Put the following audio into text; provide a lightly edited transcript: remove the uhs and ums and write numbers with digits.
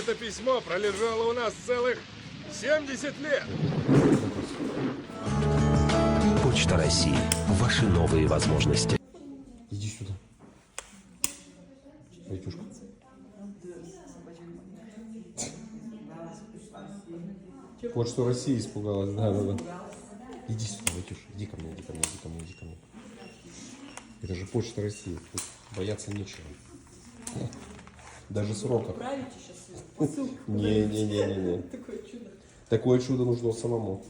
Это письмо пролежало у нас целых 70 лет. Почта России. Ваши новые возможности. Иди сюда. Витюшка. Почту России испугалась, да. Иди сюда, Витюш, иди ко мне, иди ко мне, иди ко мне, иди ко мне. Это же Почта России, тут бояться нечего. Даже срока. Правите сейчас ссылку. Не. Такое чудо. Такое чудо нужно самому.